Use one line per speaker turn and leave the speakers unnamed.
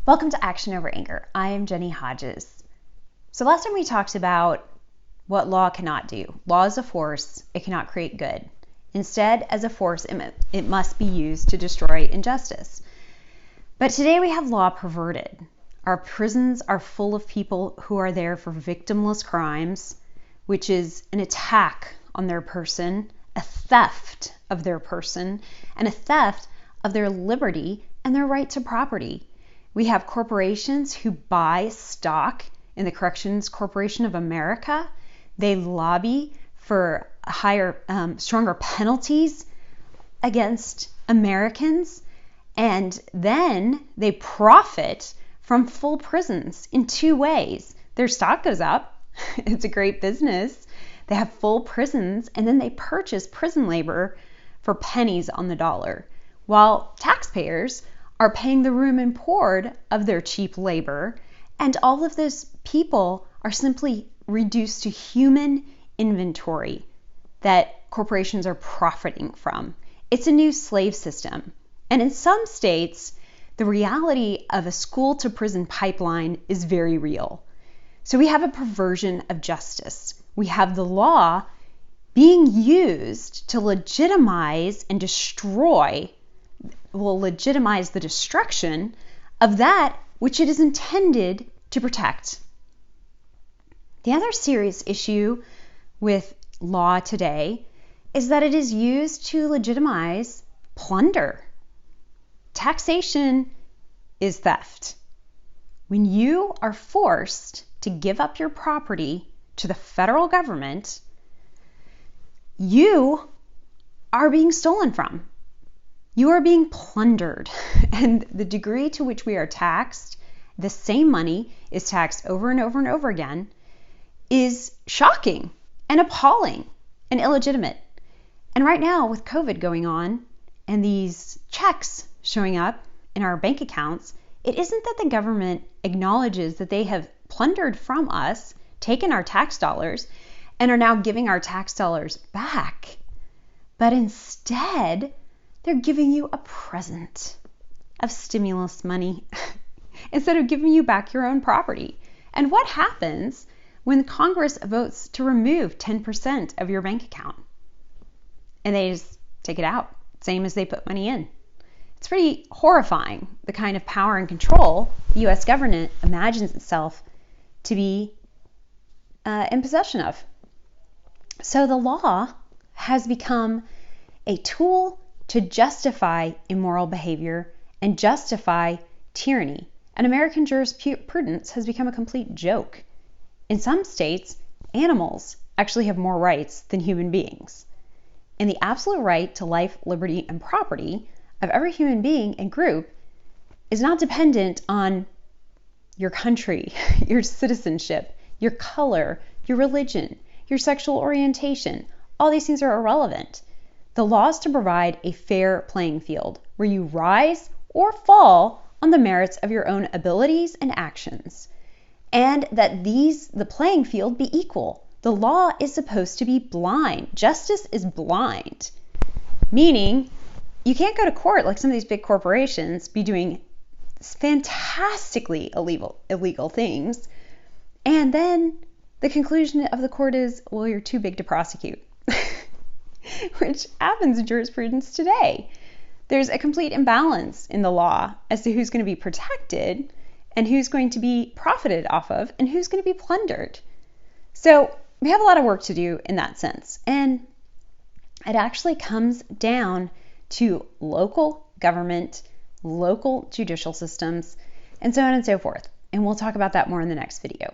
Welcome to Action Over Anger. I am Jenny Hodges. So last time we talked about what law cannot do. Law is a force. It cannot create good. Instead, as a force, it must be used to destroy injustice. But today we have law perverted. Our prisons are full of people who are there for victimless crimes, which is an attack on their person, a theft of their person, and a theft of their liberty and their right to property. We have corporations who buy stock in the Corrections Corporation of America. They lobby for stronger penalties against Americans, and then they profit from full prisons in two ways. Their stock goes up. It's a great business. They have full prisons, and then they purchase prison labor for pennies on the dollar, while taxpayers are paying the room and board of their cheap labor, and all of those people are simply reduced to human inventory that corporations are profiting from. It's a new slave system. And in some states, the reality of a school to prison pipeline is very real. So we have a perversion of justice. We have the law being used to legitimize the destruction of that which it is intended to protect. The other serious issue with law today is that it is used to legitimize plunder. Taxation is theft. When you are forced to give up your property to the federal government, you are being stolen from. You are being plundered, and the degree to which we are taxed, the same money is taxed over and over and over again, is shocking and appalling and illegitimate. And right now, with COVID going on and these checks showing up in our bank accounts, it isn't that the government acknowledges that they have plundered from us, taken our tax dollars, and are now giving our tax dollars back, but instead, they're giving you a present of stimulus money instead of giving you back your own property. And what happens when Congress votes to remove 10% of your bank account? And they just take it out, same as they put money in. It's pretty horrifying, the kind of power and control the U.S. government imagines itself to be in possession of. So the law has become a tool to justify immoral behavior and justify tyranny. And American jurisprudence has become a complete joke. In some states, animals actually have more rights than human beings. And the absolute right to life, liberty, and property of every human being and group is not dependent on your country, your citizenship, your color, your religion, your sexual orientation. All these things are irrelevant. The law is to provide a fair playing field where you rise or fall on the merits of your own abilities and actions, and that the playing field be equal. The law is supposed to be blind. Justice is blind, meaning you can't go to court like some of these big corporations be doing fantastically illegal things, and then the conclusion of the court is, well, you're too big to prosecute. Which happens in jurisprudence today. There's a complete imbalance in the law as to who's going to be protected and who's going to be profited off of and who's going to be plundered. So we have a lot of work to do in that sense. And it actually comes down to local government, local judicial systems, and so on and so forth. And we'll talk about that more in the next video.